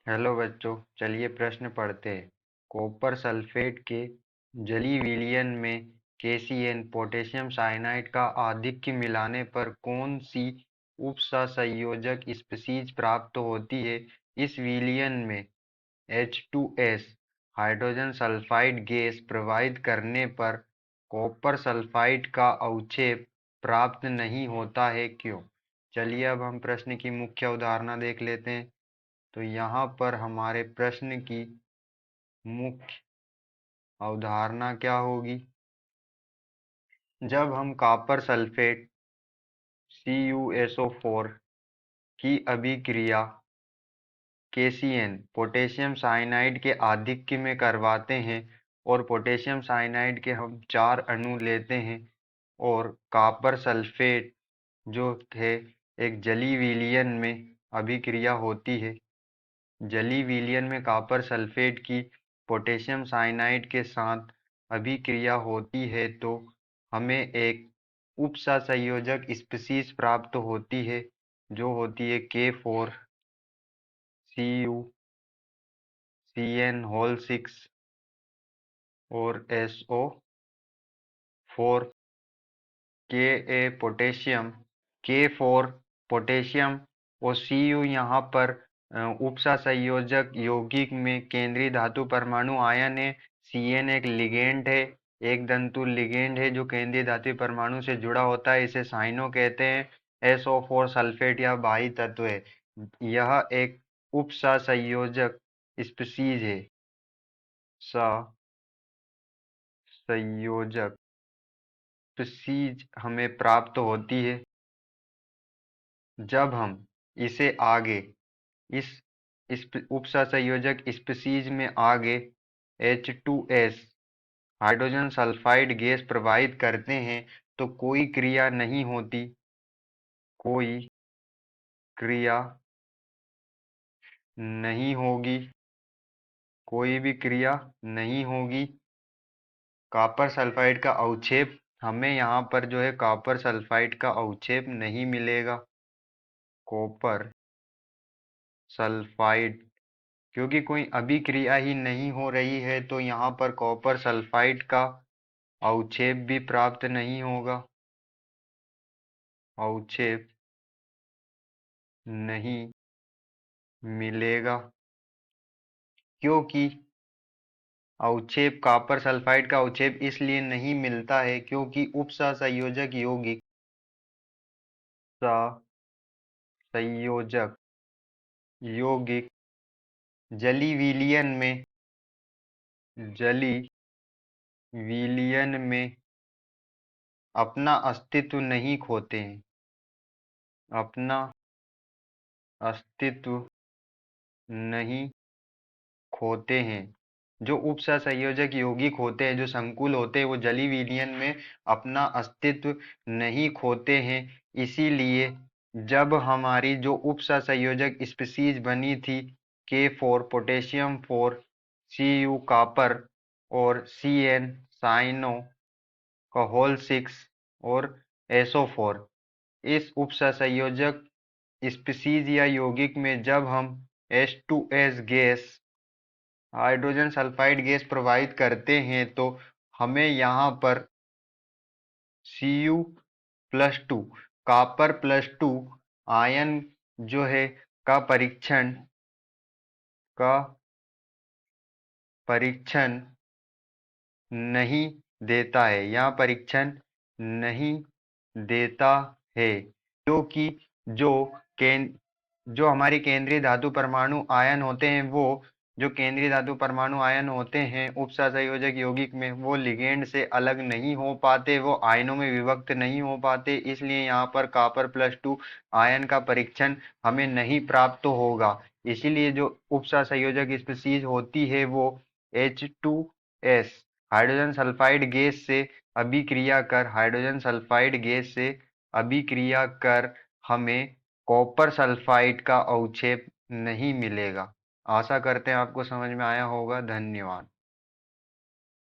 Hello बच्चों, चलिए प्रश्न पढ़ते हैं। कॉपर सल्फेट के जलीय विलयन में KCl पोटेशियम साइनाइड का आधिक्य मिलाने पर कौन सी उपसंयोजक स्पीशीज प्राप्त होती है। इस विलयन में H2S हाइड्रोजन सल्फाइड गैस प्रवाहित करने पर कॉपर सल्फाइड का अवक्षेप प्राप्त नहीं होता है, क्यों? चलिए अब हम प्रश्न की मुख्य अवधारणा देख लेते हैं। तो यहाँ पर हमारे प्रश्न की मुख्य अवधारणा क्या होगी। जब हम कॉपर सल्फेट CuSO4 की अभिक्रिया KCl पोटेशियम साइनाइड के आधिक्य में करवाते हैं और पोटेशियम साइनाइड के हम 4 अणु लेते हैं और कॉपर सल्फेट जो है एक जलीय विलयन में अभिक्रिया होती है। जलीय विलयन में कॉपर सल्फेट की पोटेशियम साइनाइड के साथ अभिक्रिया होती है तो हमें एक उपसंयोजक स्पीशीज प्राप्त होती है जो होती है K4CuCN6 और SO4 K4 पोटेशियम और Cu यहाँ पर उपसंयोजक यौगिक में केंद्रीय धातु परमाणु आयन है। Cn एक लिगेंड है, एक दंतु लिगेंड है जो केंद्रीय धातु परमाणु से जुड़ा होता है, इसे साइनो कहते हैं। SO4 सल्फेट या बाह्य तत्व है, यह एक उपसंयोजक स्पीशीज है। संयोजक स्पीशीज हमें प्राप्त होती है जब हम इसे आगे इस उपसंयोजक स्पीशीज में आगे H2S हाइड्रोजन सल्फाइड गैस प्रवाहित करते हैं तो कोई क्रिया नहीं होती, कोई क्रिया नहीं होगी, कोई भी क्रिया नहीं होगी। कॉपर सल्फाइड का अवक्षेप हमें यहाँ पर जो है कॉपर सल्फाइड का अवक्षेप नहीं मिलेगा। कॉपर सल्फाइड क्योंकि कोई अभिक्रिया ही नहीं हो रही है तो यहाँ पर कॉपर सल्फाइड का अवक्षेप भी प्राप्त नहीं होगा, अवक्षेप नहीं मिलेगा क्योंकि अवक्षेप कॉपर सल्फाइड का अवक्षेप इसलिए नहीं मिलता है क्योंकि उपसंयोजक यौगिक जलीय विलयन में अपना अस्तित्व नहीं खोते हैं, अपना अस्तित्व नहीं खोते हैं। जो उपसंयोजक यौगिक होते हैं, जो संकुल होते हैं, वो जलीय विलयन में अपना अस्तित्व नहीं खोते हैं। इसीलिए जब हमारी जो उपसंयोजक स्पीशीज बनी थी K4 पोटेशियम 4 Cu कॉपर और Cn साइनो का होल 6 और SO4, इस उपसंयोजक स्पीशीज या यौगिक में जब हम H2S gas hydrogen sulphide gas प्रवाहित करते हैं तो हमें यहाँ पर Cu+2 कॉपर +2 आयन जो है का परीक्षण नहीं देता है, यहाँ परीक्षण नहीं देता है क्योंकि जो हमारी केंद्रीय धातु परमाणु आयन होते हैं वो जो केंद्रीय धातु परमाणु आयन होते हैं उपसंयोजक यौगिक में वो लिगेंड से अलग नहीं हो पाते, वो आयनों में विभक्त नहीं हो पाते। इसलिए यहाँ पर कॉपर+2 आयन का परीक्षण हमें नहीं प्राप्त होगा। इसीलिए जो उपसंयोजक स्पीशीज होती है वो H2S हाइड्रोजन सल्फाइड गैस से अभिक्रिया कर हमें कॉपर सल्फाइड का अवक्षेप नहीं मिलेगा। आशा करते हैं आपको समझ में आया होगा। धन्यवाद।